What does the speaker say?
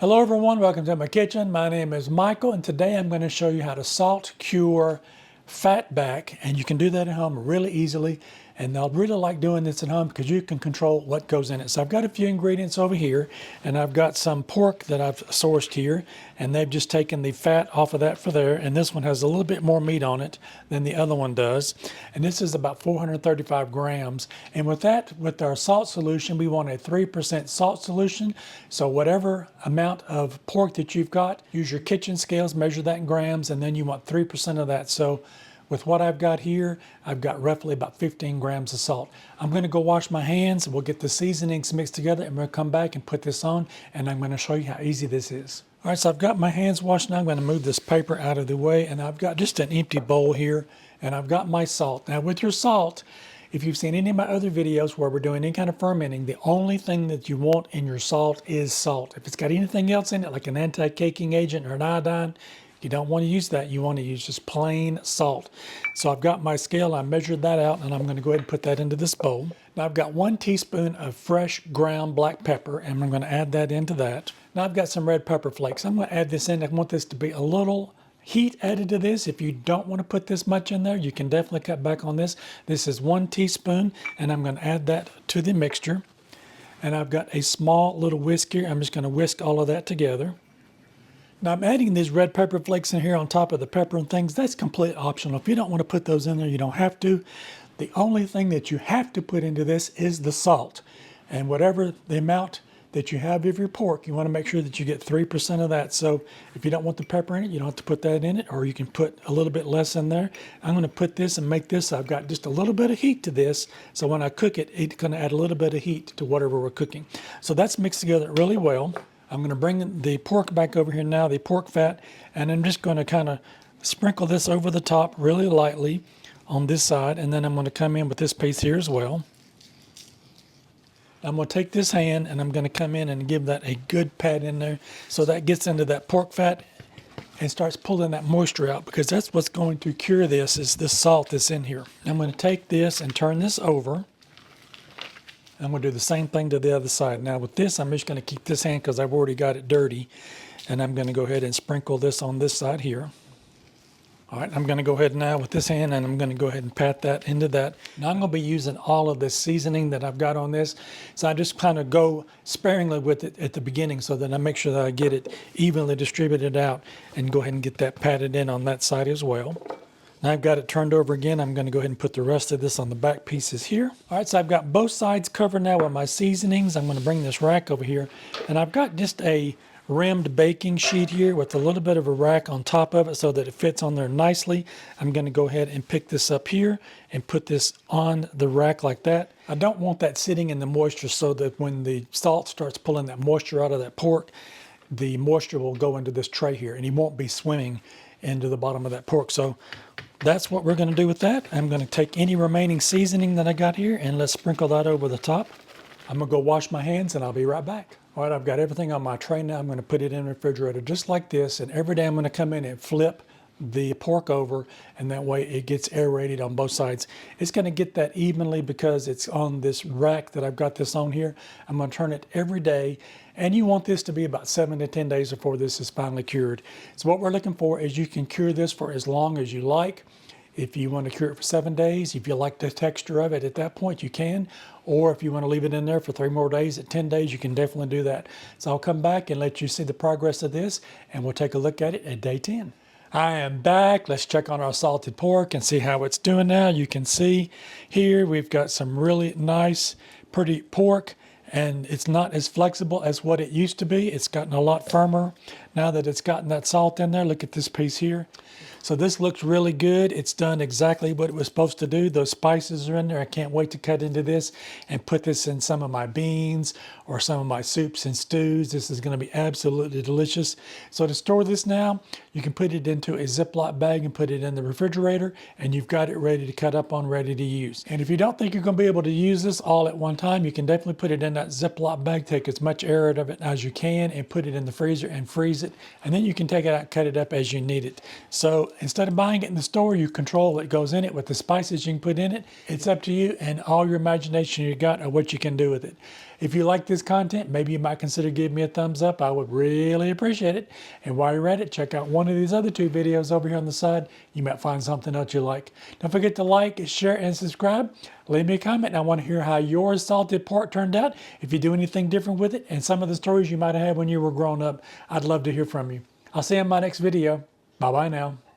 Hello everyone, welcome to my kitchen. My name is Michael and today I'm going to show you how to salt cure fatback, and you can do that at home really easily. And I really like doing this at home because you can control what goes in it. So I've got a few ingredients over here, and I've got some pork that I've sourced here, and they've just taken the fat off of that for there. And this one has a little bit more meat on it than the other one does. And this is about 435 grams. And with that, with our salt solution, we want a 3% salt solution. So whatever amount of pork that you've got, use your kitchen scales, measure that in grams, and then you want 3% of that. So with what I've got here, I've got roughly about 15 grams of salt. I'm going to go wash my hands. We'll get the seasonings mixed together and we'll come back and put this on, and I'm going to show you how easy this is. All right, so I've got my hands washed now. I'm going to move this paper out of the way, and I've got just an empty bowl here, and I've got my salt. Now with your salt, if you've seen any of my other videos where we're doing any kind of fermenting, the only thing that you want in your salt is salt. If it's got anything else in it, like an anti-caking agent or an iodine, you don't want to use that. You want to use just plain salt. So I've got my scale. I measured that out, and I'm going to go ahead and put that into this bowl. Now I've got 1 teaspoon of fresh ground black pepper, and I'm going to add that into that. Now I've got some red pepper flakes. I'm going to add this in. I want this to be a little heat added to this. If you don't want to put this much in there, you can definitely cut back on this. This is 1 teaspoon, and I'm going to add that to the mixture. And I've got a small little whisk here. I'm just going to whisk all of that together. Now I'm adding these red pepper flakes in here on top of the pepper and things. That's completely optional. If you don't want to put those in there, you don't have to. The only thing that you have to put into this is the salt. And whatever the amount that you have of your pork, you want to make sure that you get 3% of that. So if you don't want the pepper in it, you don't have to put that in it, or you can put a little bit less in there. I'm going to put this and make this. I've got just a little bit of heat to this. So when I cook it, it's going to add a little bit of heat to whatever we're cooking. So that's mixed together really well. I'm going to bring the pork back over here now, the pork fat, and I'm just going to kind of sprinkle this over the top really lightly on this side, and then I'm going to come in with this piece here as well. I'm going to take this hand and I'm going to come in and give that a good pat in there so that gets into that pork fat and starts pulling that moisture out, because that's what's going to cure this, is this salt that's in here. I'm going to take this and turn this over. I'm going to do the same thing to the other side. Now with this, I'm just going to keep this hand because I've already got it dirty. And I'm going to go ahead and sprinkle this on this side here. All right, I'm going to go ahead now with this hand, and I'm going to go ahead and pat that into that. Now I'm going to be using all of this seasoning that I've got on this. So I just kind of go sparingly with it at the beginning so that I make sure that I get it evenly distributed out, and go ahead and get that patted in on that side as well. Now I've got it turned over again. I'm going to go ahead and put the rest of this on the back pieces here. All right, so I've got both sides covered now with my seasonings. I'm going to bring this rack over here, and I've got just a rimmed baking sheet here with a little bit of a rack on top of it so that it fits on there nicely. I'm going to go ahead and pick this up here and put this on the rack like that. I don't want that sitting in the moisture, so that when the salt starts pulling that moisture out of that pork, the moisture will go into this tray here, and it won't be swimming into the bottom of that pork. So that's what we're going to do with that. I'm going to take any remaining seasoning that I got here, and let's sprinkle that over the top. I'm going to go wash my hands, and I'll be right back. All right, I've got everything on my tray now. I'm going to put it in the refrigerator just like this, and every day I'm going to come in and flip the pork over, and that way it gets aerated on both sides. It's going to get that evenly because it's on this rack that I've got this on here. I'm going to turn it every day, and you want this to be about 7 to 10 days before this is finally cured. So what we're looking for is you can cure this for as long as you like. If you want to cure it for 7 days, if you like the texture of it at that point, you can. Or if you want to leave it in there for 3 more days at 10 days, you can definitely do that. So I'll come back and let you see the progress of this, and we'll take a look at it at day 10. I am back. Let's check on our salted pork and see how it's doing now. You can see here we've got some really nice, pretty pork, and it's not as flexible as what it used to be. It's gotten a lot firmer now that it's gotten that salt in there. Look at this piece here. So this looks really good. It's done exactly what it was supposed to do. Those spices are in there. I can't wait to cut into this and put this in some of my beans or some of my soups and stews. This is going to be absolutely delicious. So to store this now, you can put it into a Ziploc bag and put it in the refrigerator, and you've got it ready to cut up on, ready to use. And if you don't think you're going to be able to use this all at one time, you can definitely put it in that Ziploc bag, take as much air out of it as you can, and put it in the freezer and freeze it. And then you can take it out and cut it up as you need it. So instead of buying it in the store, you control what goes in it, with the spices you can put in it. It's up to you and all your imagination you got of what you can do with it. If you like this content, maybe you might consider giving me a thumbs up. I would really appreciate it. And while you're at it, check out one of these other 2 videos over here on the side. You might find something else you like. Don't forget to like, share, and subscribe. Leave me a comment. I want to hear how your salted pork turned out. If you do anything different with it, and some of the stories you might have had when you were growing up, I'd love to hear from you. I'll see you in my next video. Bye-bye now.